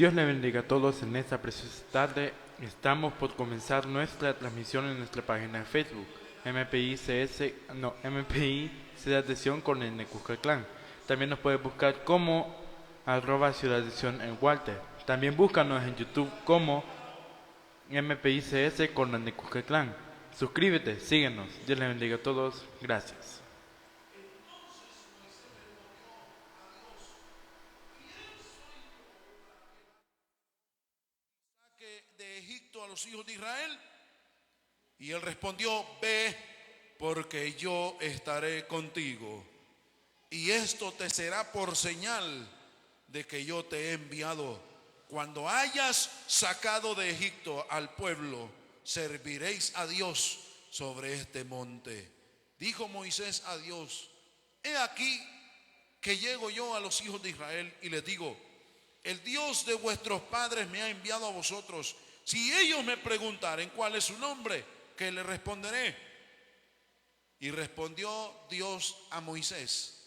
Dios le bendiga a todos en esta preciosa tarde. Estamos por comenzar nuestra transmisión en nuestra página de Facebook, MPI Ciudad de Sion con el Necuscaclán. También nos puede buscar como @Ciudad de Sion en Walter. También búscanos en YouTube como MPICS con el Necuscaclán. Suscríbete, síguenos. Dios le bendiga a todos. Gracias. De Egipto a los hijos de Israel, y él respondió: ve, porque yo estaré contigo, y esto te será por señal de que yo te he enviado. Cuando hayas sacado de Egipto al pueblo, serviréis a Dios sobre este monte. Dijo Moisés a Dios: he aquí que llego yo a los hijos de Israel y les digo: el Dios de vuestros padres me ha enviado a vosotros. Si ellos me preguntaren cuál es su nombre, ¿qué le responderé? Y respondió Dios a Moisés: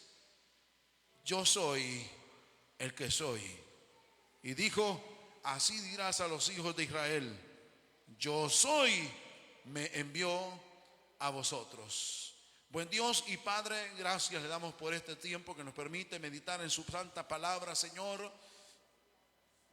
yo soy el que soy. Y dijo: así dirás a los hijos de Israel: yo soy, me envió a vosotros. Buen Dios y Padre, gracias le damos por este tiempo que nos permite meditar en su santa palabra. Señor,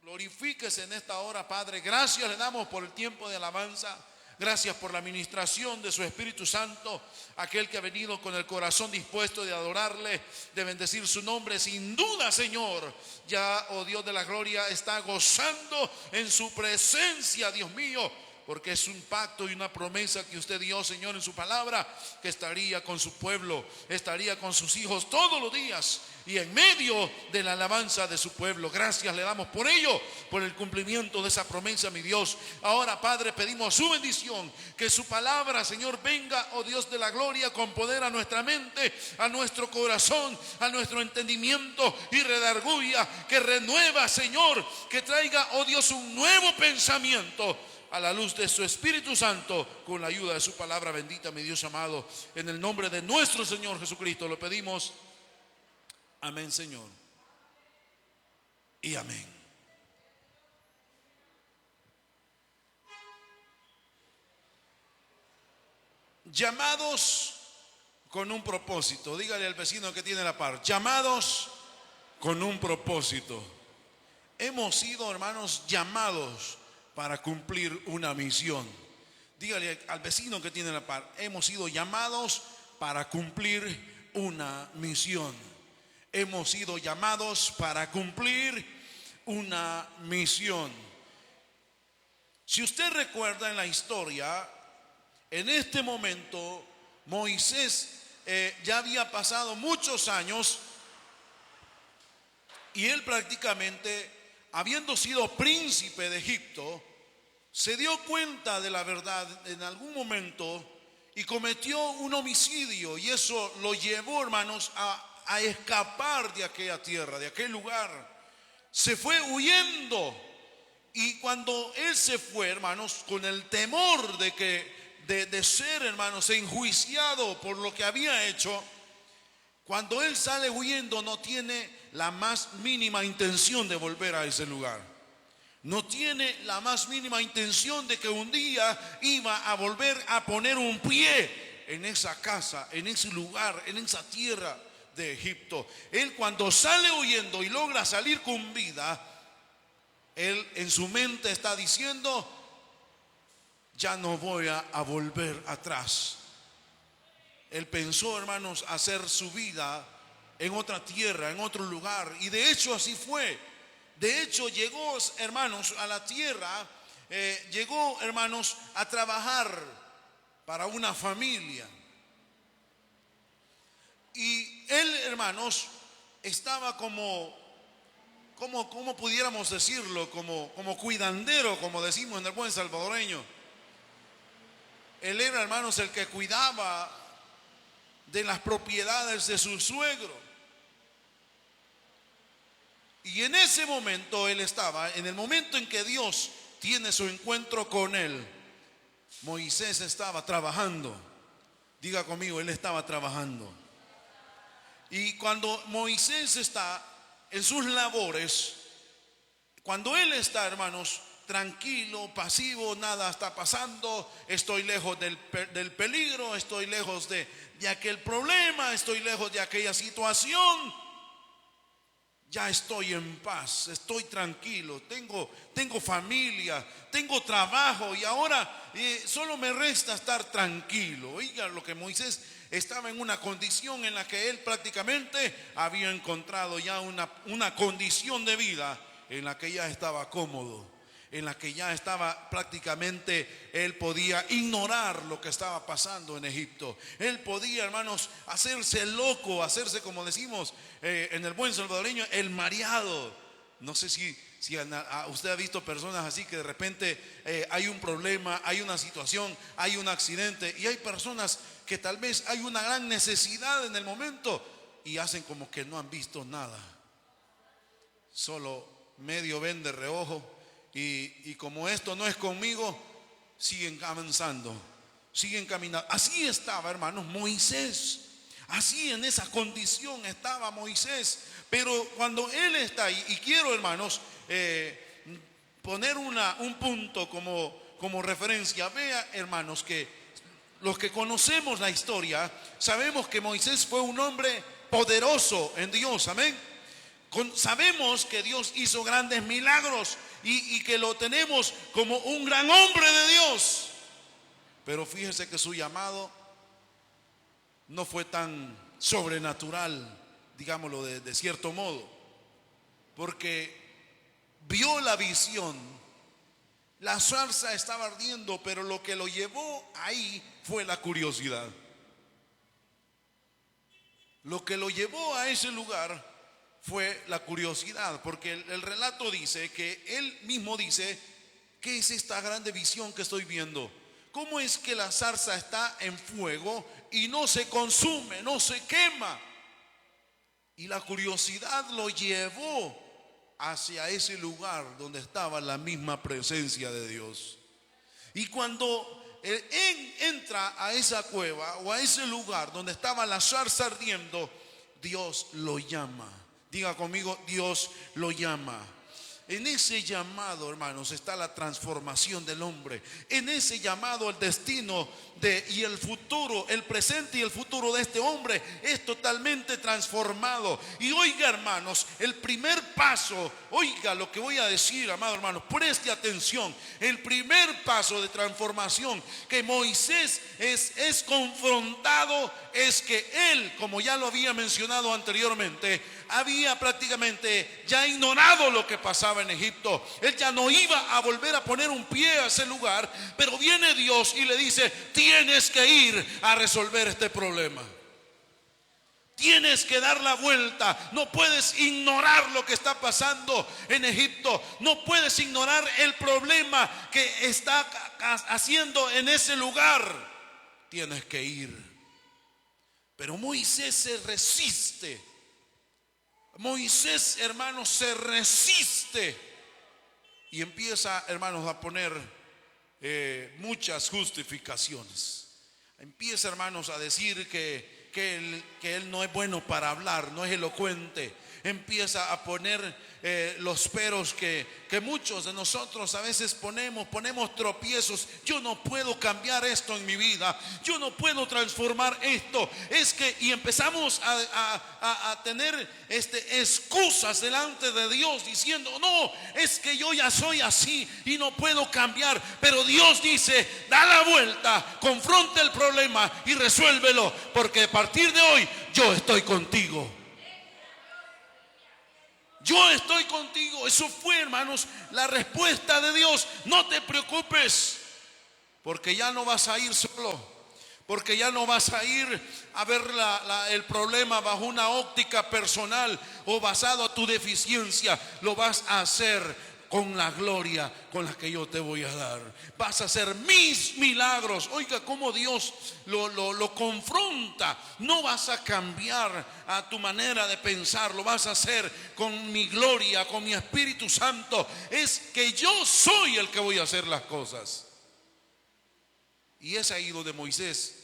glorifíquese en esta hora, Padre. Gracias le damos por el tiempo de alabanza. Gracias por la administración de su Espíritu Santo, aquel que ha venido con el corazón dispuesto de adorarle, de bendecir su nombre. Sin duda, Señor, ya, oh Dios de la gloria, está gozando en su presencia, Dios mío, porque es un pacto y una promesa que usted dio, Señor, en su palabra, que estaría con su pueblo, estaría con sus hijos todos los días y en medio de la alabanza de su pueblo. Gracias le damos por ello, por el cumplimiento de esa promesa, mi Dios. Ahora, Padre, pedimos su bendición, que su palabra, Señor, venga, oh Dios de la gloria, con poder a nuestra mente, a nuestro corazón, a nuestro entendimiento, y redarguya, que renueva, Señor, que traiga, oh Dios, un nuevo pensamiento a la luz de su Espíritu Santo, con la ayuda de su palabra bendita, mi Dios amado. En el nombre de nuestro Señor Jesucristo lo pedimos. Amén, Señor, y amén. Llamados con un propósito. Dígale al vecino que tiene la par: llamados con un propósito. Hemos sido, hermanos, llamados para cumplir una misión. Dígale al vecino que tiene la par: hemos sido llamados para cumplir una misión. Hemos sido llamados para cumplir una misión. Si usted recuerda en la historia, en este momento Moisés ya había pasado muchos años, y él prácticamente, habiendo sido príncipe de Egipto, se dio cuenta de la verdad en algún momento y cometió un homicidio, y eso lo llevó, hermanos, a escapar de aquella tierra, de aquel lugar. Se fue huyendo, y cuando él se fue, hermanos, con el temor de ser, hermanos, enjuiciado por lo que había hecho, cuando él sale huyendo, no tiene la más mínima intención de volver a ese lugar. No tiene la más mínima intención de que un día iba a volver a poner un pie en esa casa, en ese lugar, en esa tierra de Egipto. Él, cuando sale huyendo y logra salir con vida, él en su mente está diciendo: ya no voy a volver atrás. Él pensó, hermanos, hacer su vida en otra tierra, en otro lugar, y de hecho así fue. De hecho llegó, hermanos, a la tierra, llegó, hermanos, a trabajar para una familia. Y él, hermanos, estaba como pudiéramos decirlo, como cuidandero, como decimos en el buen salvadoreño. Él era, hermanos, el que cuidaba de las propiedades de su suegro. Y en ese momento él estaba, en el momento en que Dios tiene su encuentro con él, Moisés estaba trabajando. Diga conmigo: él estaba trabajando. Y cuando Moisés está en sus labores, Cuando él está, hermanos, tranquilo, pasivo, nada está pasando, estoy lejos del peligro, estoy lejos de aquel problema, estoy lejos de aquella situación, ya estoy en paz, estoy tranquilo, tengo familia, tengo trabajo y ahora solo me resta estar tranquilo. Oiga lo que Moisés estaba en una condición en la que él prácticamente había encontrado ya una condición de vida en la que ya estaba cómodo, en la que ya estaba prácticamente, él podía ignorar lo que estaba pasando en Egipto. Él podía, hermanos, hacerse loco, hacerse, como decimos en el buen salvadoreño, el mareado. No sé si usted ha visto personas así que de repente hay un problema, hay una situación, hay un accidente y hay personas que tal vez hay una gran necesidad en el momento y hacen como que no han visto nada, solo medio ven de reojo y como esto no es conmigo, siguen avanzando, siguen caminando. Así estaba, hermanos, Moisés. Así en esa condición estaba Moisés. Pero cuando él está ahí, y quiero, hermanos, poner un punto como referencia. Vea, hermanos, que los que conocemos la historia sabemos que Moisés fue un hombre poderoso en Dios, amén. Sabemos que Dios hizo grandes milagros y que lo tenemos como un gran hombre de Dios. Pero fíjese que su llamado no fue tan sobrenatural, digámoslo de cierto modo, porque vio la visión, la zarza estaba ardiendo, pero lo que lo llevó ahí fue la curiosidad. Lo que lo llevó a ese lugar fue la curiosidad, porque el relato dice que él mismo dice: ¿qué es esta grande visión que estoy viendo? ¿Cómo es que la zarza está en fuego y no se consume, no se quema? Y la curiosidad lo llevó hacia ese lugar donde estaba la misma presencia de Dios. Y cuando él entra a esa cueva o a ese lugar donde estaba la zarza ardiendo, Dios lo llama. Diga conmigo: Dios lo llama. En ese llamado, hermanos, está la transformación del hombre. En ese llamado, el destino y el futuro, el presente y el futuro de este hombre es totalmente transformado. Y oiga, hermanos, el primer paso, oiga lo que voy a decir, amado hermanos, preste atención. El primer paso de transformación que Moisés es confrontado es que él, como ya lo había mencionado anteriormente, había prácticamente ya ignorado lo que pasaba en Egipto. Él ya no iba a volver a poner un pie a ese lugar, pero viene Dios y le dice: tienes que ir a resolver este problema. Tienes que dar la vuelta. No puedes ignorar lo que está pasando en Egipto. No puedes ignorar el problema que está haciendo en ese lugar. Tienes que ir. Pero Moisés se resiste. Moisés, hermanos, se resiste y empieza, hermanos, a poner muchas justificaciones. Empieza, hermanos, a decir que él no es bueno para hablar, no es elocuente. Empieza a poner los peros que muchos de nosotros a veces ponemos tropiezos. Yo no puedo cambiar esto en mi vida, yo no puedo transformar esto. Y empezamos a tener excusas delante de Dios, diciendo: no, es que yo ya soy así y no puedo cambiar. Pero Dios dice: da la vuelta, confronta el problema y resuélvelo, porque a partir de hoy yo estoy contigo. Yo estoy contigo. Eso fue, hermanos, la respuesta de Dios. No te preocupes, porque ya no vas a ir solo, porque ya no vas a ir a ver el problema bajo una óptica personal o basado a tu deficiencia. Lo vas a hacer con la gloria con la que yo te voy a dar. Vas a hacer mis milagros. Oiga cómo Dios lo confronta. No vas a cambiar a tu manera de pensar, lo vas a hacer con mi gloria, con mi Espíritu Santo. Es que yo soy el que voy a hacer las cosas. Y es ahí donde Moisés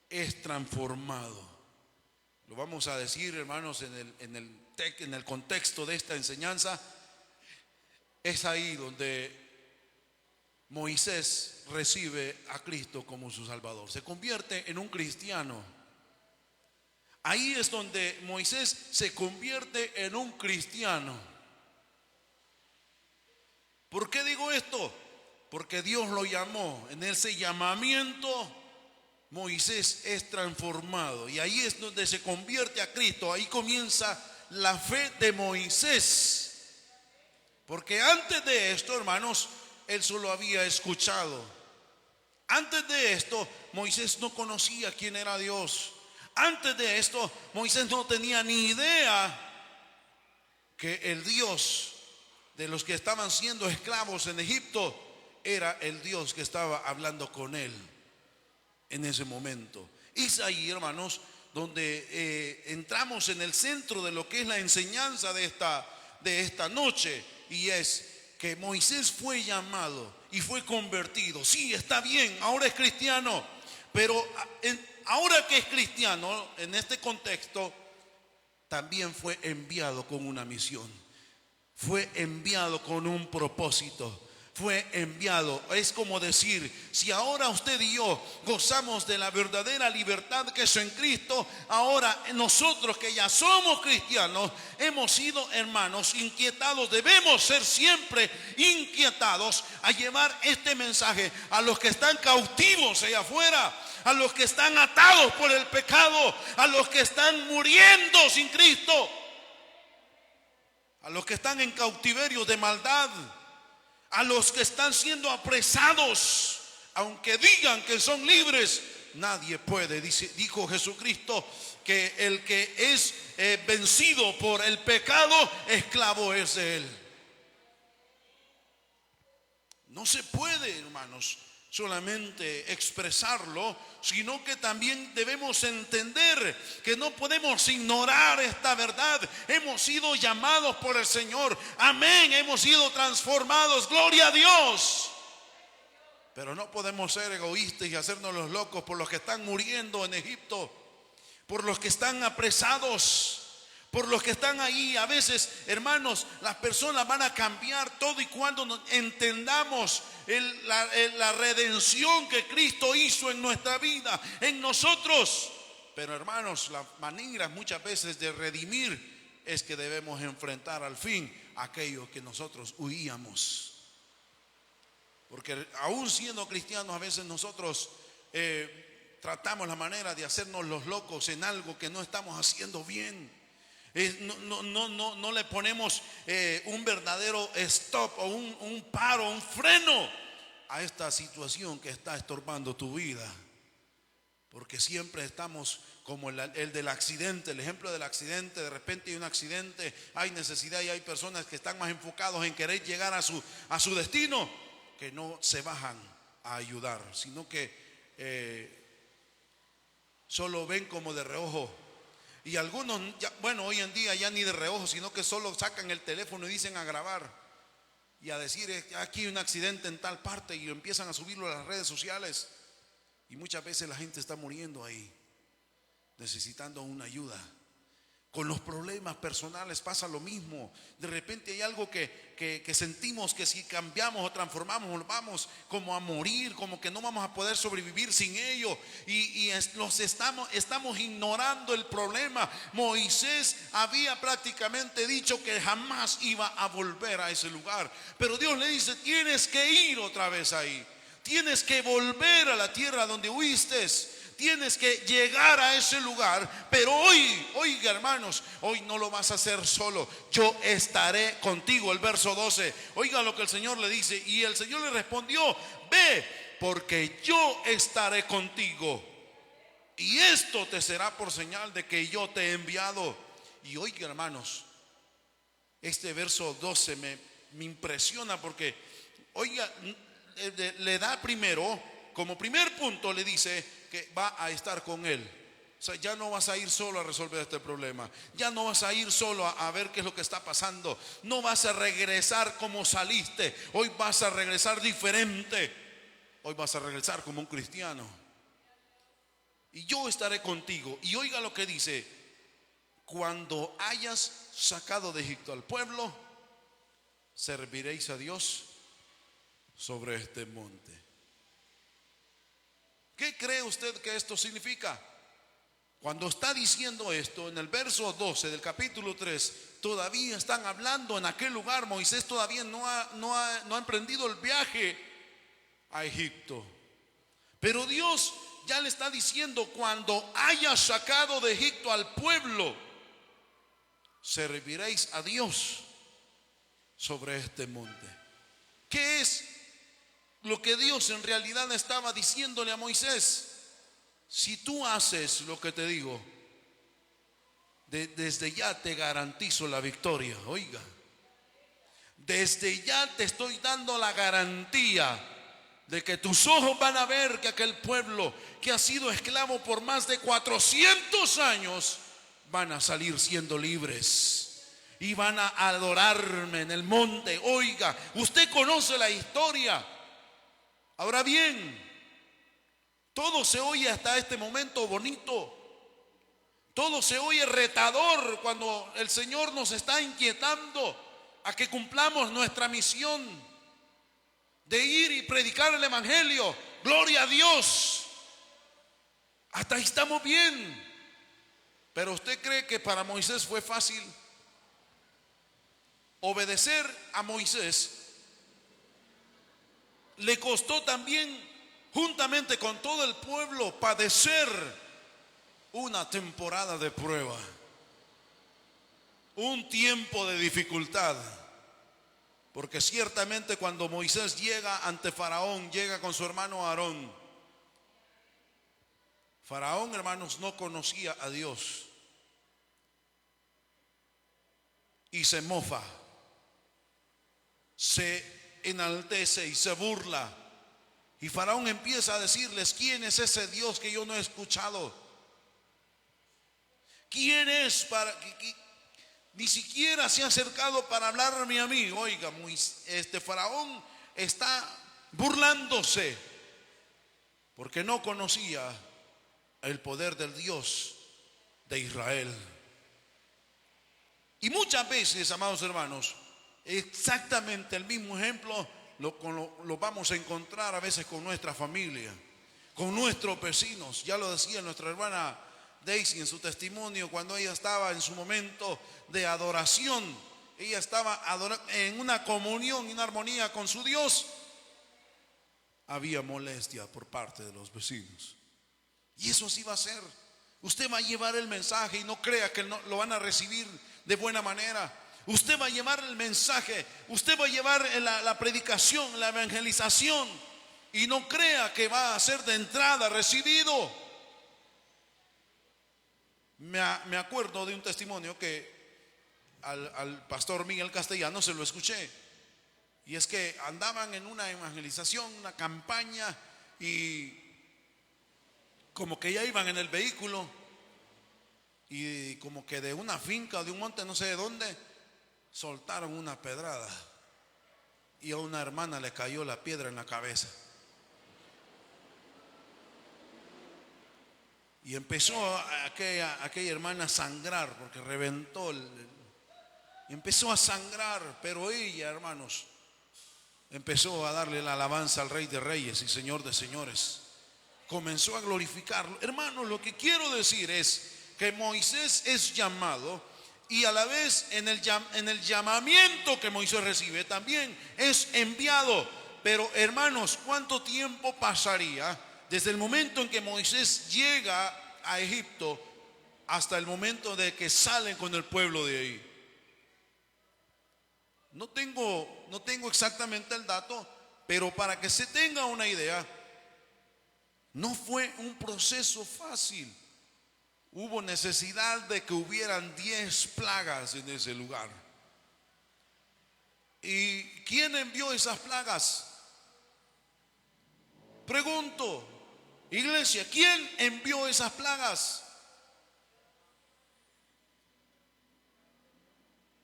es transformado. Lo vamos a decir, hermanos, en el contexto de esta enseñanza. Es ahí donde Moisés recibe a Cristo como su Salvador. Se convierte en un cristiano. Ahí es donde Moisés se convierte en un cristiano. ¿Por qué digo esto? Porque Dios lo llamó. En ese llamamiento Moisés es transformado. Y ahí es donde se convierte a Cristo. Ahí comienza la fe de Moisés. Porque antes de esto, hermanos, él solo había escuchado. Antes de esto, Moisés no conocía quién era Dios. Antes de esto, Moisés no tenía ni idea que el Dios de los que estaban siendo esclavos en Egipto era el Dios que estaba hablando con él en ese momento. Es ahí, hermanos, donde entramos en el centro de lo que es la enseñanza de esta noche, y es que Moisés fue llamado y fue convertido. Sí, está bien, ahora es cristiano, pero ahora que es cristiano, en este contexto, también fue enviado con una misión. Fue enviado con un propósito. Fue enviado. Es como decir, si ahora usted y yo gozamos de la verdadera libertad que es en Cristo, ahora nosotros que ya somos cristianos hemos sido, hermanos, inquietados. Debemos ser siempre inquietados a llevar este mensaje a los que están cautivos allá afuera, a los que están atados por el pecado, a los que están muriendo sin Cristo, a los que están en cautiverio de maldad, a los que están siendo apresados. Aunque digan que son libres, nadie puede. Dijo Jesucristo que el que es vencido por el pecado, esclavo es de él. No se puede, hermanos, solamente expresarlo, sino que también debemos entender que no podemos ignorar esta verdad. Hemos sido llamados por el Señor, amén, hemos sido transformados, gloria a Dios. Pero no podemos ser egoístas y hacernos los locos por los que están muriendo en Egipto, por los que están apresados, por los que están ahí. A veces, hermanos, las personas van a cambiar todo y cuando entendamos la redención que Cristo hizo en nuestra vida, en nosotros. Pero, hermanos, la manera muchas veces de redimir es que debemos enfrentar al fin aquello que nosotros huíamos. Porque aún siendo cristianos, a veces nosotros tratamos la manera de hacernos los locos en algo que no estamos haciendo bien. No le ponemos un verdadero stop o un paro, un freno a esta situación que está estorbando tu vida. Porque siempre estamos como el del accidente, el ejemplo del accidente. De repente hay un accidente, hay necesidad y hay personas que están más enfocados en querer llegar a su destino, que no se bajan a ayudar, sino que solo ven como de reojo. Y algunos, hoy en día ya ni de reojo, sino que solo sacan el teléfono y dicen a grabar y a decir, aquí hay un accidente en tal parte, y empiezan a subirlo a las redes sociales. Y muchas veces la gente está muriendo ahí, necesitando una ayuda. Con los problemas personales pasa lo mismo. De repente hay algo que sentimos que si cambiamos o transformamos, vamos como a morir, como que no vamos a poder sobrevivir sin ello. Y estamos ignorando el problema. Moisés había prácticamente dicho que jamás iba a volver a ese lugar. Pero Dios le dice, tienes que ir otra vez ahí. Tienes que volver a la tierra donde huiste. Tienes que llegar a ese lugar. Pero hoy, oiga, hermanos, hoy no lo vas a hacer solo. Yo estaré contigo. El verso 12. Oiga lo que el Señor le dice. Y el Señor le respondió, ve, porque yo estaré contigo. Y esto te será por señal de que yo te he enviado. Y oiga, hermanos, este verso 12 me impresiona porque, oiga, le da primero, como primer punto le dice que va a estar con él. O sea, ya no vas a ir solo a resolver este problema. Ya no vas a ir solo a ver qué es lo que está pasando. No vas a regresar como saliste. Hoy vas a regresar diferente. Hoy vas a regresar como un cristiano. Y yo estaré contigo. Y oiga lo que dice: cuando hayas sacado de Egipto al pueblo, serviréis a Dios sobre este monte. ¿Qué cree usted que esto significa? Cuando está diciendo esto, en el verso 12 del capítulo 3, todavía están hablando en aquel lugar. Moisés todavía no ha emprendido el viaje a Egipto. Pero Dios ya le está diciendo: cuando haya sacado de Egipto al pueblo, serviréis a Dios sobre este monte. ¿Qué es lo que Dios en realidad estaba diciéndole a Moisés? Si tú haces lo que te digo, desde ya te garantizo la victoria. Oiga, desde ya te estoy dando la garantía de que tus ojos van a ver que aquel pueblo que ha sido esclavo por más de 400 años van a salir siendo libres y van a adorarme en el monte. Oiga, usted conoce la historia. Ahora bien, todo se oye hasta este momento bonito. Todo se oye retador cuando el Señor nos está inquietando a que cumplamos nuestra misión de ir y predicar el Evangelio. Gloria a Dios. Hasta ahí estamos bien. Pero ¿usted cree que para Moisés fue fácil? Obedecer a Moisés le costó también, juntamente con todo el pueblo, padecer una temporada de prueba, un tiempo de dificultad. Porque ciertamente cuando Moisés llega ante Faraón, llega con su hermano Aarón. Faraón, hermanos, no conocía a Dios y se mofa, se enaltece y se burla. Y Faraón empieza a decirles: ¿quién es ese Dios que yo no he escuchado? ¿Quién es para que ni siquiera se ha acercado para hablarme a mí? Oiga, Faraón está burlándose porque no conocía el poder del Dios de Israel. Y muchas veces, amados hermanos, exactamente el mismo ejemplo lo vamos a encontrar a veces con nuestra familia, con nuestros vecinos. Ya lo decía nuestra hermana Daisy en su testimonio, cuando ella estaba en su momento de adoración. Ella estaba en una comunión y una armonía con su Dios. Había molestia por parte de los vecinos. Y eso sí va a ser. Usted va a llevar el mensaje y no crea que lo van a recibir de buena manera. Usted va a llevar el mensaje, usted va a llevar la predicación, la evangelización, y no crea que va a ser de entrada recibido. Me acuerdo de un testimonio que al pastor Miguel Castellano se lo escuché. Y es que andaban en una evangelización, una campaña, y como que ya iban en el vehículo, y como que de una finca o de un monte, no sé de dónde, soltaron una pedrada y a una hermana le cayó la piedra en la cabeza. Y empezó aquella hermana a sangrar porque reventó y empezó a sangrar. Pero ella, hermanos, empezó a darle la alabanza al Rey de Reyes y Señor de Señores. Comenzó a glorificarlo. Hermanos, lo que quiero decir es que Moisés es llamado, y a la vez en el llamamiento que Moisés recibe también es enviado. Pero hermanos, ¿cuánto tiempo pasaría desde el momento en que Moisés llega a Egipto hasta el momento de que salen con el pueblo de ahí? No tengo exactamente el dato, pero para que se tenga una idea, no fue un proceso fácil. Hubo necesidad de que hubieran 10 plagas en ese lugar. ¿Y quién envió esas plagas? Pregunto, iglesia, ¿quién envió esas plagas?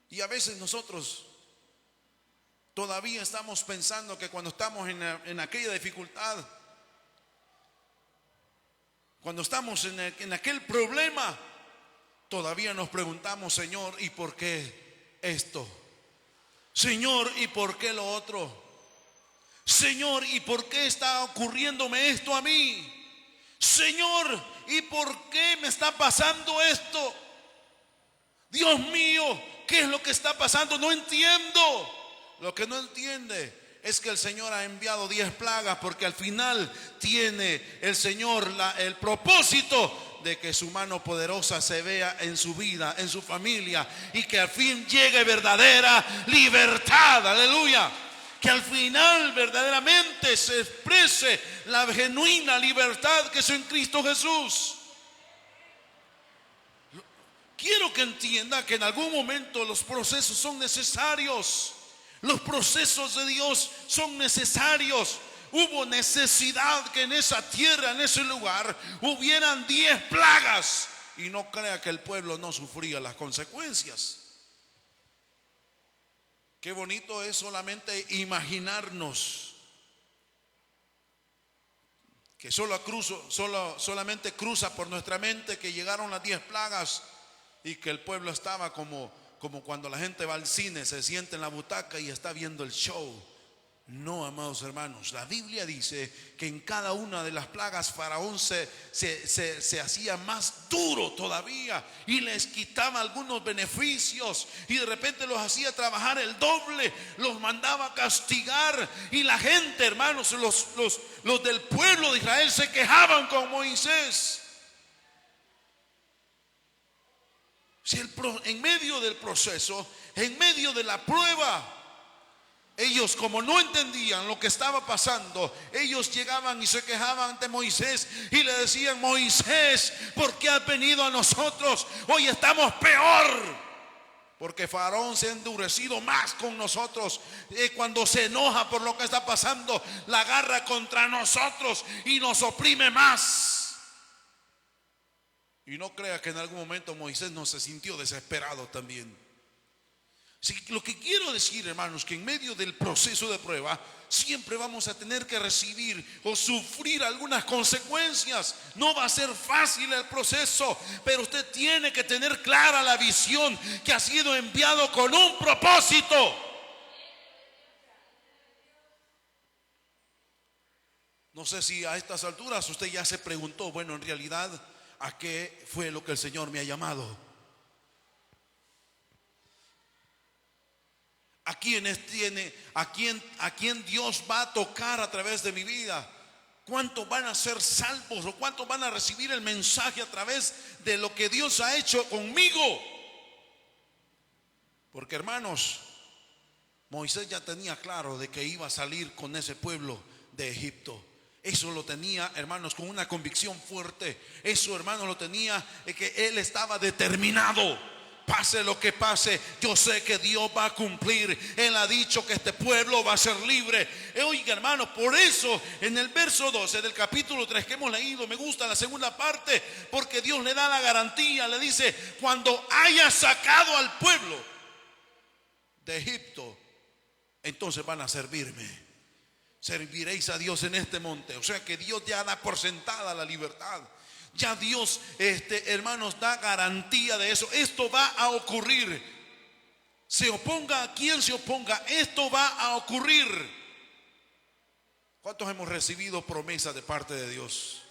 Y a veces nosotros todavía estamos pensando que cuando estamos en aquella dificultad, cuando estamos en aquel problema, todavía nos preguntamos: Señor, ¿y por qué esto? Señor, ¿y por qué lo otro? Señor, ¿y por qué está ocurriéndome esto a mí? Señor, ¿y por qué me está pasando esto? Dios mío, ¿qué es lo que está pasando? No entiendo. Lo que no entiende es que el Señor ha enviado 10 plagas porque al final tiene el Señor el propósito de que su mano poderosa se vea en su vida, en su familia, y que al fin llegue verdadera libertad. Aleluya. Que al final verdaderamente se exprese la genuina libertad que es en Cristo Jesús. Quiero que entienda que en algún momento los procesos son necesarios. Los procesos de Dios son necesarios. Hubo necesidad que en esa tierra, en ese lugar, hubieran 10 plagas. Y no crea que el pueblo no sufría las consecuencias. Qué bonito es solamente imaginarnos que solamente cruza por nuestra mente que llegaron las 10 plagas y que el pueblo estaba como cuando la gente va al cine, se sienta en la butaca y está viendo el show. No, amados hermanos, la Biblia dice que en cada una de las plagas Faraón se hacía más duro todavía y les quitaba algunos beneficios y de repente los hacía trabajar el doble, los mandaba a castigar, y la gente, hermanos, los del pueblo de Israel se quejaban con Moisés. Si en medio del proceso, en medio de la prueba, ellos, como no entendían lo que estaba pasando, ellos llegaban y se quejaban ante Moisés y le decían: Moisés, ¿por qué has venido a nosotros? Hoy estamos peor, porque Faraón se ha endurecido más con nosotros. Cuando se enoja por lo que está pasando, la agarra contra nosotros y nos oprime más. Y no crea que en algún momento Moisés no se sintió desesperado también. Sí, lo que quiero decir, hermanos, que en medio del proceso de prueba siempre vamos a tener que recibir o sufrir algunas consecuencias. No va a ser fácil el proceso, pero usted tiene que tener clara la visión que ha sido enviado con un propósito. No sé si a estas alturas usted ya se preguntó, bueno, en realidad, ¿a qué fue lo que el Señor me ha llamado? ¿A quién Dios va a tocar a través de mi vida? ¿Cuántos van a ser salvos o cuántos van a recibir el mensaje a través de lo que Dios ha hecho conmigo? Porque, hermanos, Moisés ya tenía claro de que iba a salir con ese pueblo de Egipto. Eso lo tenía, hermanos, con una convicción fuerte. Eso, hermanos, lo tenía, que él estaba determinado. Pase lo que pase, yo sé que Dios va a cumplir. Él ha dicho que este pueblo va a ser libre. Oiga, hermanos, por eso en el verso 12 del capítulo 3 que hemos leído, me gusta la segunda parte, porque Dios le da la garantía. Le dice: cuando haya sacado al pueblo de Egipto, entonces van a servirme. Serviréis a Dios en este monte. O sea que Dios ya da por sentada la libertad. Ya Dios, hermanos, da garantía de eso. Esto va a ocurrir. Se oponga a quien se oponga, esto va a ocurrir. ¿Cuántos hemos recibido promesas de parte de Dios?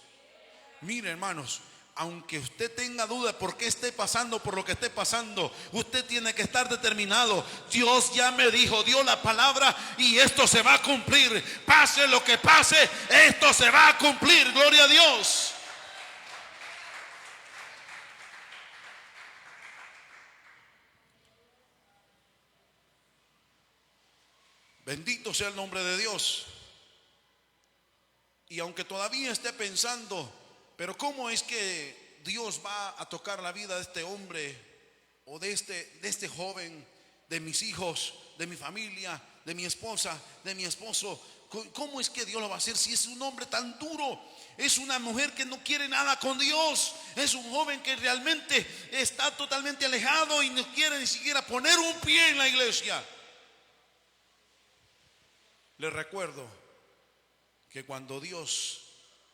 Mire, hermanos, aunque usted tenga duda por qué esté pasando por lo que esté pasando, usted tiene que estar determinado. Dios ya me dijo, dio la palabra y esto se va a cumplir. Pase lo que pase, esto se va a cumplir. Gloria a Dios. Bendito sea el nombre de Dios. Y aunque todavía esté pensando, pero ¿cómo es que Dios va a tocar la vida de este hombre o de este joven, de mis hijos, de mi familia, de mi esposa, de mi esposo? ¿Cómo es que Dios lo va a hacer si es un hombre tan duro? Es una mujer que no quiere nada con Dios. Es un joven que realmente está totalmente alejado y no quiere ni siquiera poner un pie en la iglesia. Les recuerdo que cuando Dios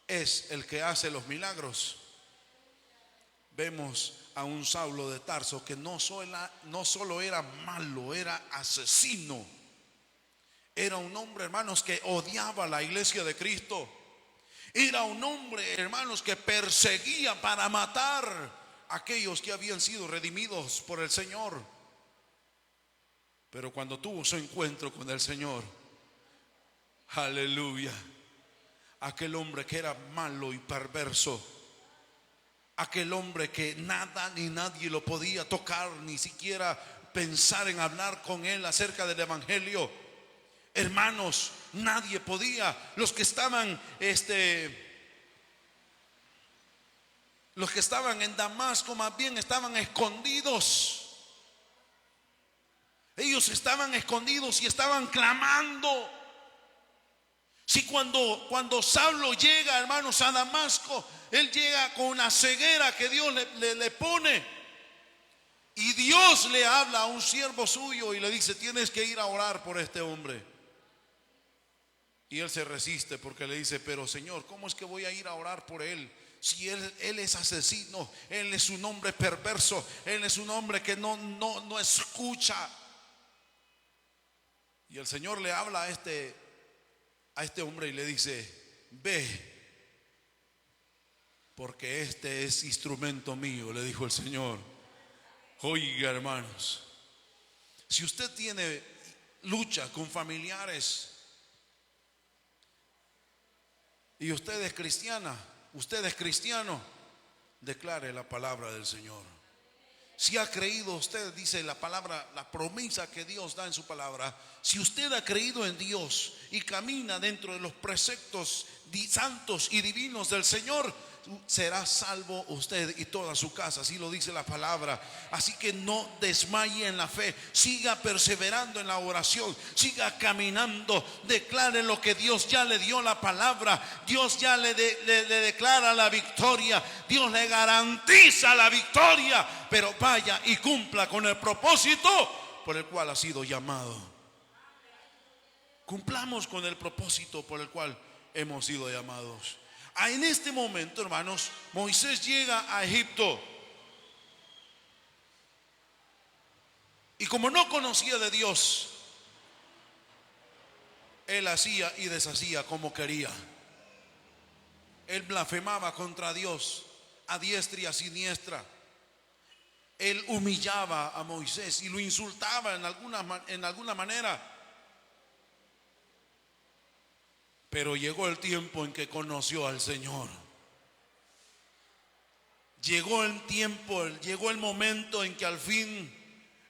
es el que hace los milagros, vemos a un Saulo de Tarso que no solo era malo, era asesino. Era un hombre, hermanos, que odiaba la iglesia de Cristo. Era un hombre, hermanos, que perseguía para matar a aquellos que habían sido redimidos por el Señor. Pero cuando tuvo su encuentro con el Señor, aleluya, aquel hombre que era malo y perverso, aquel hombre que nada ni nadie lo podía tocar, ni siquiera pensar en hablar con él acerca del evangelio. Hermanos, nadie podía. Los que estaban en Damasco más bien estaban escondidos. Ellos estaban escondidos y estaban clamando. Si cuando Saulo llega, hermanos, a Damasco, él llega con una ceguera que Dios le pone. Y Dios le habla a un siervo suyo y le dice: tienes que ir a orar por este hombre. Y él se resiste porque le dice: pero Señor, ¿cómo es que voy a ir a orar por él? Si él es asesino, él es un hombre perverso, él es un hombre que no escucha. Y el Señor le habla a este hombre y le dice: ve, porque este es instrumento mío, le dijo el Señor. Oiga, hermanos, si usted tiene lucha con familiares y usted es cristiana, usted es cristiano, declare la palabra del Señor. Si ha creído usted, dice la palabra, la promesa que Dios da en su palabra, si usted ha creído en Dios y camina dentro de los preceptos santos y divinos del Señor, será salvo usted y toda su casa. Así lo dice la palabra. Así que no desmaye en la fe, siga perseverando en la oración, siga caminando, declare lo que Dios ya le dio la palabra. Dios ya le declara la victoria, Dios le garantiza la victoria, pero vaya y cumpla con el propósito por el cual ha sido llamado. Cumplamos con el propósito por el cual hemos sido llamados. En este momento, hermanos, Moisés llega a Egipto. Y como no conocía de Dios, él hacía y deshacía como quería. Él blasfemaba contra Dios a diestra y a siniestra. Él humillaba a Moisés y lo insultaba en alguna manera. Pero llegó el tiempo en que conoció al Señor. Llegó el momento en que al fin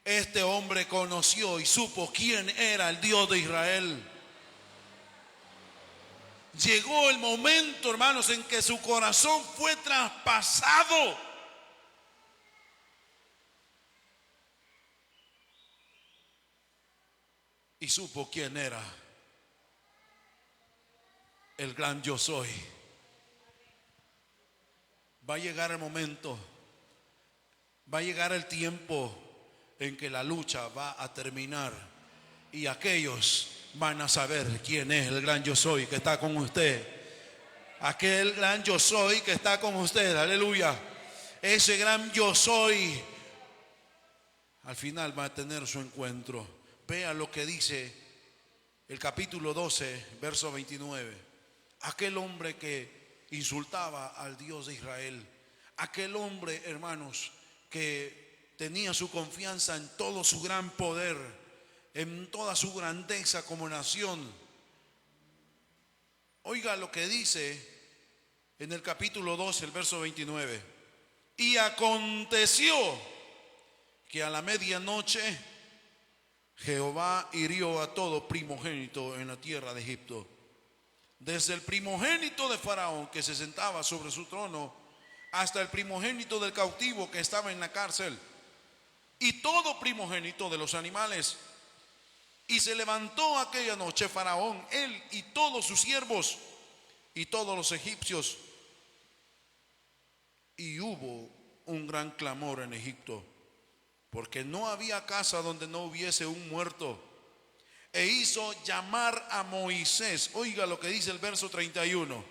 este hombre conoció y supo quién era el Dios de Israel. Llegó el momento, hermanos, en que su corazón fue traspasado. Y supo quién era el gran yo soy. Va a llegar el momento, va a llegar el tiempo en que la lucha va a terminar y aquellos van a saber quién es el gran yo soy que está con usted. Aquel gran yo soy que está con usted, aleluya. Ese gran yo soy al final va a tener su encuentro. Vea lo que dice el capítulo 12, verso 29. Aquel hombre que insultaba al Dios de Israel, aquel hombre, hermanos, que tenía su confianza en todo su gran poder, en toda su grandeza como nación. Oiga lo que dice en el capítulo 12, el verso 29. Y aconteció que a la medianoche Jehová hirió a todo primogénito en la tierra de Egipto, desde el primogénito de Faraón que se sentaba sobre su trono hasta el primogénito del cautivo que estaba en la cárcel, y todo primogénito de los animales. Y se levantó aquella noche Faraón, él y todos sus siervos y todos los egipcios, y hubo un gran clamor en Egipto, porque no había casa donde no hubiese un muerto. E hizo llamar a Moisés. Oiga lo que dice el verso 31.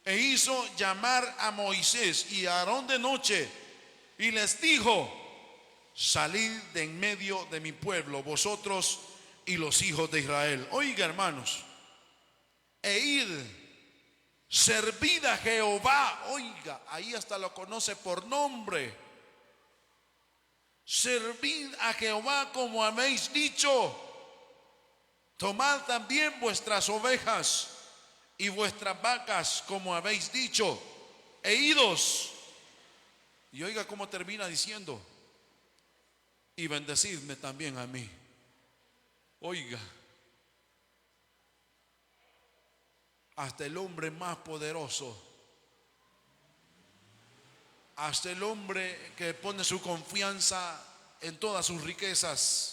E hizo llamar a Moisés y a Aarón de noche y les dijo: salid de en medio de mi pueblo, vosotros y los hijos de Israel. Oiga, hermanos, e id, servid a Jehová. Oiga, ahí hasta lo conoce por nombre. Servid a Jehová como habéis dicho. Tomad también vuestras ovejas y vuestras vacas como habéis dicho, e idos. Y oiga cómo termina diciendo: y bendecidme también a mí. Oiga, hasta el hombre más poderoso, hasta el hombre que pone su confianza en todas sus riquezas,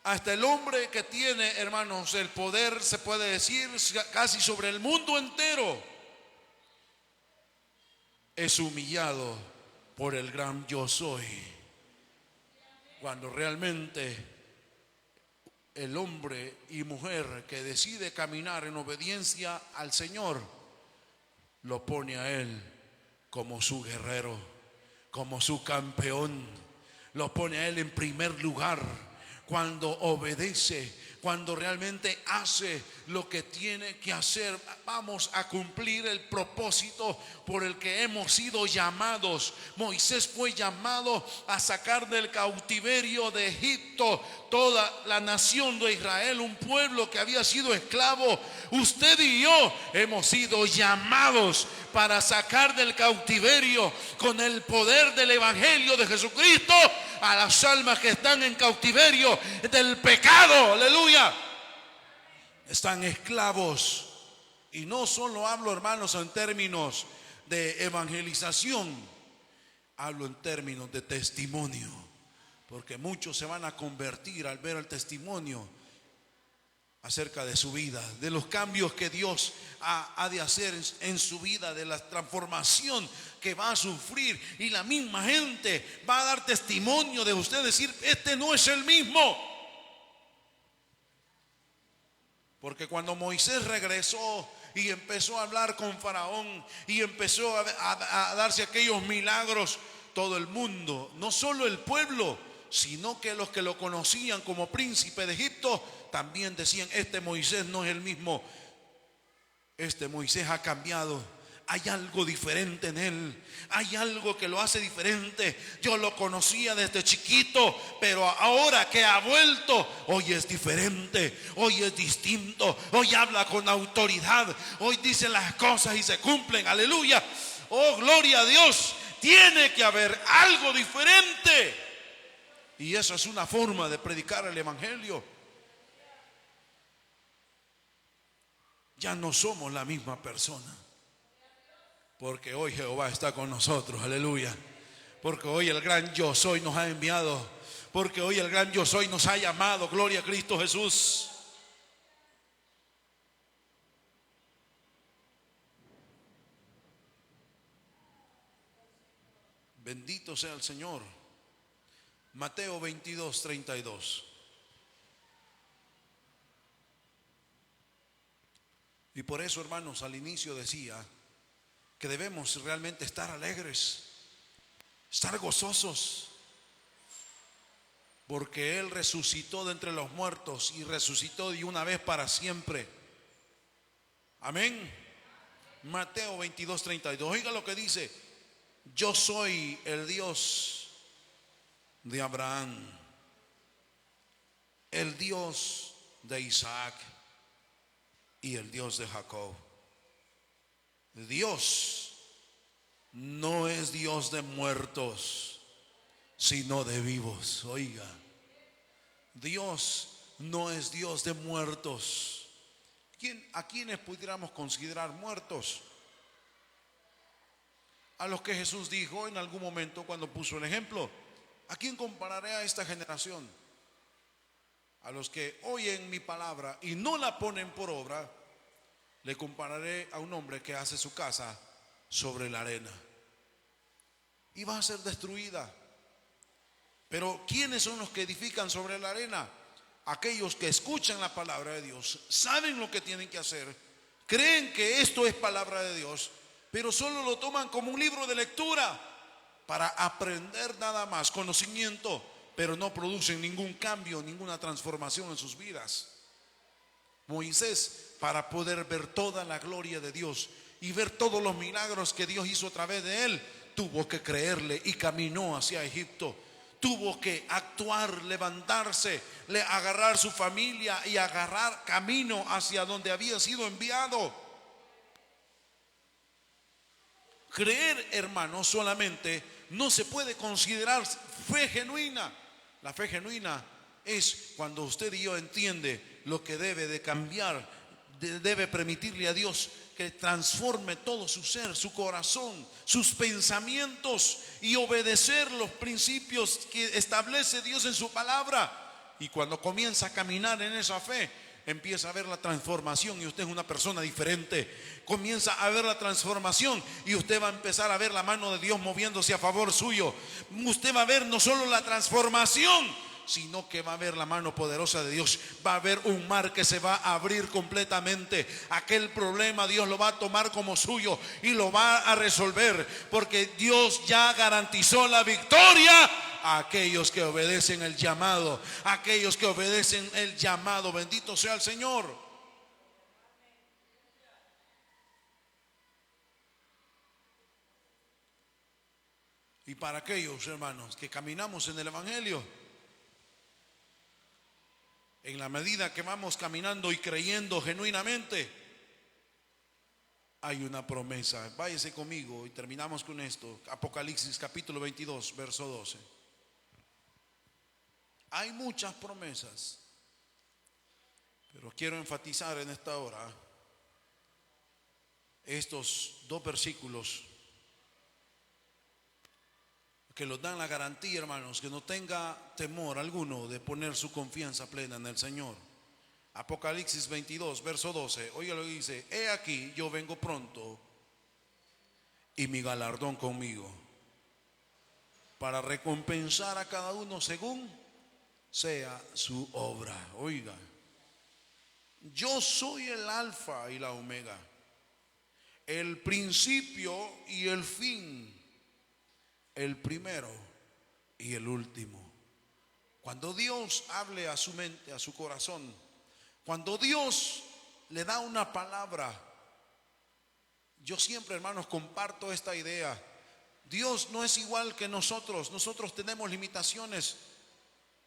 hasta el hombre que tiene, hermanos, el poder, se puede decir, casi sobre el mundo entero, es humillado por el gran yo soy. Cuando realmente el hombre y mujer que decide caminar en obediencia al Señor, lo pone a Él como su guerrero, como su campeón, lo pone a Él en primer lugar. Cuando obedece, cuando realmente hace lo que tiene que hacer, vamos a cumplir el propósito por el que hemos sido llamados. Moisés fue llamado a sacar del cautiverio de Egipto toda la nación de Israel, un pueblo que había sido esclavo. Usted y yo hemos sido llamados para sacar del cautiverio, con el poder del evangelio de Jesucristo, a las almas que están en cautiverio del pecado. Aleluya. Están esclavos. Y no solo hablo, hermanos, en términos de evangelización, hablo en términos de testimonio, porque muchos se van a convertir al ver el testimonio acerca de su vida, de los cambios que Dios ha de hacer en su vida, de la transformación que va a sufrir. Y la misma gente va a dar testimonio de usted, decir: este no es el mismo. Porque cuando Moisés regresó y empezó a hablar con Faraón y empezó a darse aquellos milagros, todo el mundo, no solo el pueblo, sino que los que lo conocían como príncipe de Egipto, también decían: este Moisés no es el mismo, este Moisés ha cambiado. Hay algo diferente en él, hay algo que lo hace diferente. Yo lo conocía desde chiquito, pero ahora que ha vuelto, hoy es diferente, hoy es distinto, hoy habla con autoridad, hoy dice las cosas y se cumplen. Aleluya. Oh, gloria a Dios. Tiene que haber algo diferente. Y eso es una forma de predicar el evangelio. Ya no somos la misma persona, porque hoy Jehová está con nosotros. Aleluya. Porque hoy el gran yo soy nos ha enviado, porque hoy el gran yo soy nos ha llamado. Gloria a Cristo Jesús. Bendito sea el Señor. Mateo 22:32. Y por eso, hermanos, al inicio decía que debemos realmente estar alegres, estar gozosos, porque Él resucitó de entre los muertos y resucitó de una vez para siempre. Amén. Mateo 22:32. Oiga lo que dice: yo soy el Dios de Abraham, el Dios de Isaac y el Dios de Jacob. Dios no es Dios de muertos, sino de vivos. Oiga, Dios no es Dios de muertos. ¿A quiénes pudiéramos considerar muertos? A los que Jesús dijo en algún momento cuando puso el ejemplo: ¿a quién compararé a esta generación? A los que oyen mi palabra y no la ponen por obra, le compararé a un hombre que hace su casa sobre la arena y va a ser destruida. Pero ¿quiénes son los que edifican sobre la arena? Aquellos que escuchan la palabra de Dios, saben lo que tienen que hacer, creen que esto es palabra de Dios, pero solo lo toman como un libro de lectura para aprender nada más, conocimiento, pero no producen ningún cambio, ninguna transformación en sus vidas. Moisés, para poder ver toda la gloria de Dios y ver todos los milagros que Dios hizo a través de él, tuvo que creerle y caminó hacia Egipto. Tuvo que actuar, levantarse, agarrar su familia y agarrar camino hacia donde había sido enviado. Creer, hermanos, solamente no se puede considerar fe genuina. La fe genuina es cuando usted y yo entiende lo que debe de cambiar, debe permitirle a Dios que transforme todo su ser, su corazón, sus pensamientos y obedecer los principios que establece Dios en su palabra. Y cuando comienza a caminar en esa fe, empieza a ver la transformación y usted es una persona diferente. Comienza a ver la transformación y usted va a empezar a ver la mano de Dios moviéndose a favor suyo. Usted va a ver no solo la transformación, sino que va a ver la mano poderosa de Dios. Va a haber un mar que se va a abrir completamente. Aquel problema Dios lo va a tomar como suyo y lo va a resolver, porque Dios ya garantizó la victoria a aquellos que obedecen el llamado, a aquellos que obedecen el llamado. Bendito sea el Señor. Y para aquellos, hermanos, que caminamos en el Evangelio, en la medida que vamos caminando y creyendo genuinamente, hay una promesa. Váyase conmigo y terminamos con esto. Apocalipsis capítulo 22, verso 12. Hay muchas promesas, pero quiero enfatizar en esta hora estos dos versículos que nos dan la garantía, hermanos, que no tenga temor alguno de poner su confianza plena en el Señor. Apocalipsis 22, verso 12. Oiga lo que dice: he aquí, yo vengo pronto y mi galardón conmigo, para recompensar a cada uno según sea su obra. Oiga, yo soy el alfa y la omega, el principio y el fin, el primero y el último. Cuando Dios hable a su mente, a su corazón, cuando Dios le da una palabra, yo siempre, hermanos, comparto esta idea. Dios no es igual que nosotros. Nosotros tenemos limitaciones.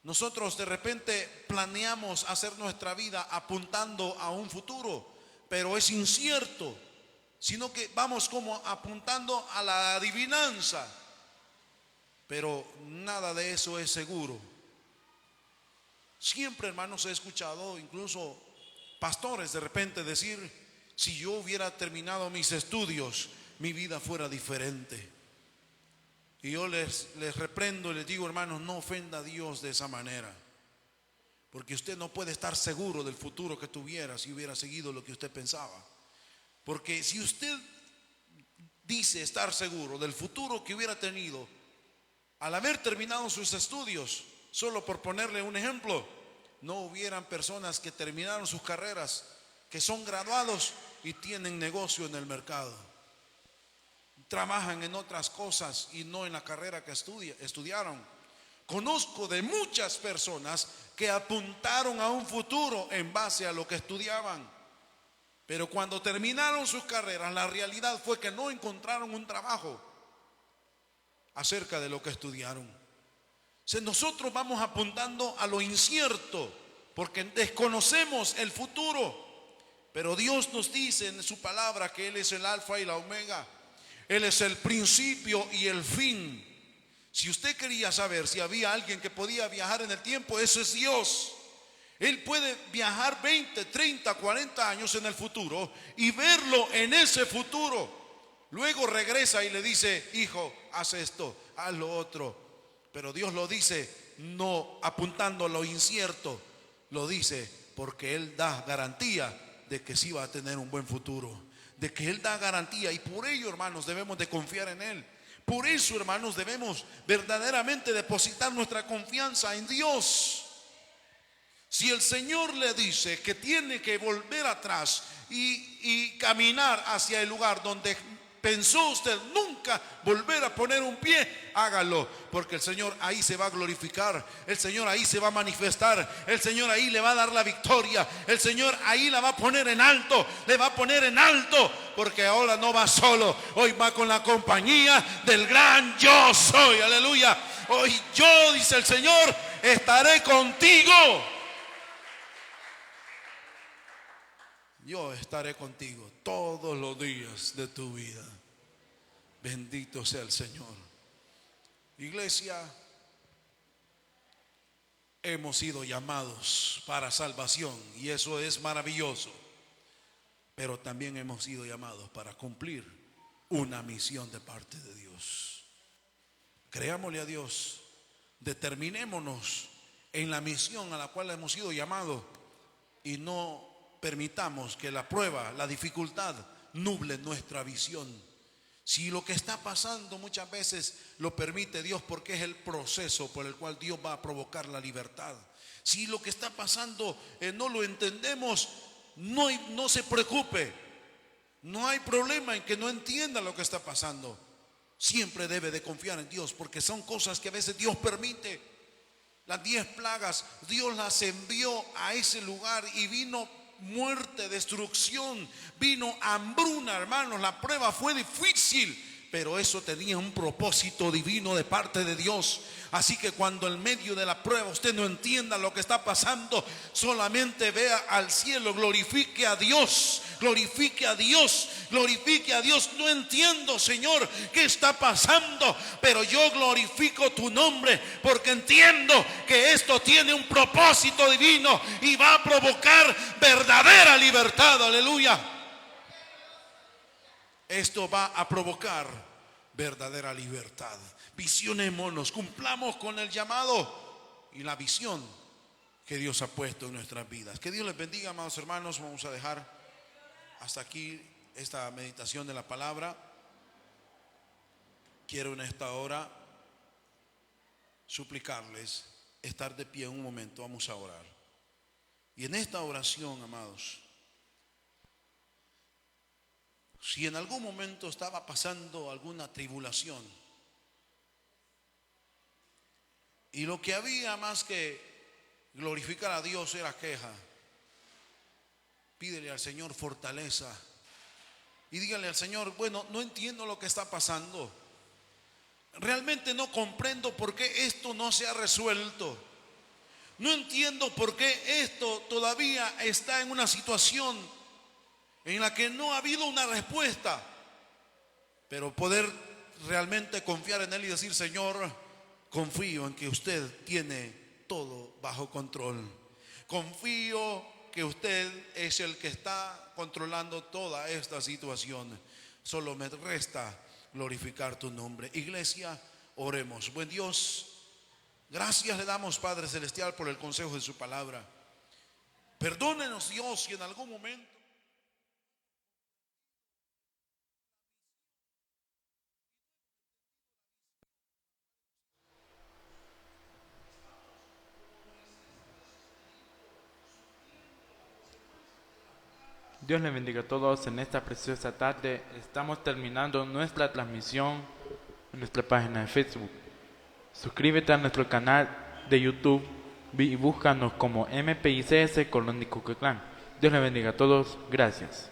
Nosotros de repente planeamos hacer nuestra vida apuntando a un futuro, pero es incierto, sino que vamos como apuntando a la adivinanza. Pero nada de eso es seguro. Siempre, hermanos, he escuchado incluso pastores de repente decir: si yo hubiera terminado mis estudios, mi vida fuera diferente. Y yo les reprendo y les digo: hermanos, no ofenda a Dios de esa manera, porque usted no puede estar seguro del futuro que tuviera si hubiera seguido lo que usted pensaba. Porque si usted dice estar seguro del futuro que hubiera tenido al haber terminado sus estudios, solo por ponerle un ejemplo, no hubieran personas que terminaron sus carreras, que son graduados y tienen negocio en el mercado, trabajan en otras cosas y no en la carrera que estudiaron. Conozco de muchas personas que apuntaron a un futuro en base a lo que estudiaban, pero cuando terminaron sus carreras, la realidad fue que no encontraron un trabajo acerca de lo que estudiaron. Nosotros vamos apuntando a lo incierto porque desconocemos el futuro, pero Dios nos dice en su palabra que Él es el alfa y la omega. Él es el principio y el fin. Si usted quería saber si había alguien que podía viajar en el tiempo, ese es Dios. Él puede viajar 20, 30, 40 años en el futuro y verlo en ese futuro. Luego regresa y le dice: hijo, haz esto, haz lo otro. Pero Dios lo dice no apuntando a lo incierto, lo dice porque Él da garantía de que sí va a tener un buen futuro, de que Él da garantía. Y por ello, hermanos, debemos de confiar en Él. Por eso, hermanos, debemos verdaderamente depositar nuestra confianza en Dios. Si el Señor le dice que tiene que volver atrás y caminar hacia el lugar donde ¿Pensó usted nunca volver a poner un pie? Hágalo, porque el Señor ahí se va a glorificar, el Señor ahí se va a manifestar, el Señor ahí le va a dar la victoria, el Señor ahí la va a poner en alto, le va a poner en alto, porque ahora no va solo, hoy va con la compañía del gran yo soy, aleluya. Hoy yo, dice el Señor, estaré contigo. Yo estaré contigo todos los días de tu vida. Bendito sea el Señor. Iglesia, hemos sido llamados para salvación y eso es maravilloso. Pero también hemos sido llamados para cumplir una misión de parte de Dios. Creámosle a Dios, determinémonos en la misión a la cual hemos sido llamados y no permitamos que la prueba, la dificultad nuble nuestra visión. Si lo que está pasando muchas veces lo permite Dios, porque es el proceso por el cual Dios va a provocar la libertad. Si lo que está pasando no lo entendemos, no se preocupe. No hay problema en que no entienda lo que está pasando. Siempre debe de confiar en Dios, porque son cosas que a veces Dios permite. Las 10 plagas, Dios las envió a ese lugar y vino muerte, destrucción, vino hambruna, hermanos. La prueba fue difícil, pero eso tenía un propósito divino de parte de Dios. Así que cuando en medio de la prueba usted no entienda lo que está pasando, solamente vea al cielo, glorifique a Dios, glorifique a Dios, glorifique a Dios. No entiendo, Señor, qué está pasando, pero yo glorifico tu nombre, porque entiendo que esto tiene un propósito divino y va a provocar verdadera libertad. Aleluya. Esto va a provocar verdadera libertad. Visionémonos, cumplamos con el llamado y la visión que Dios ha puesto en nuestras vidas. Que Dios les bendiga, amados hermanos. Vamos a dejar hasta aquí esta meditación de la palabra. Quiero en esta hora suplicarles estar de pie un momento. Vamos a orar. Y en esta oración, amados, si en algún momento estaba pasando alguna tribulación y lo que había más que glorificar a Dios era queja, pídele al Señor fortaleza y dígale al Señor: bueno, no entiendo lo que está pasando, realmente no comprendo por qué esto no se ha resuelto, no entiendo por qué esto todavía está en una situación en la que no ha habido una respuesta, pero poder realmente confiar en Él y decir: Señor, confío en que usted tiene todo bajo control. Confío que usted es el que está controlando toda esta situación. Solo me resta glorificar tu nombre. Iglesia, oremos. Buen Dios, gracias le damos, Padre Celestial, por el consejo de su palabra. Perdónenos, Dios, si en algún momento Dios les bendiga a todos en esta preciosa tarde. Estamos terminando nuestra transmisión en nuestra página de Facebook. Suscríbete a nuestro canal de YouTube y búscanos como MPICS Colonia Cucatlán. Dios les bendiga a todos. Gracias.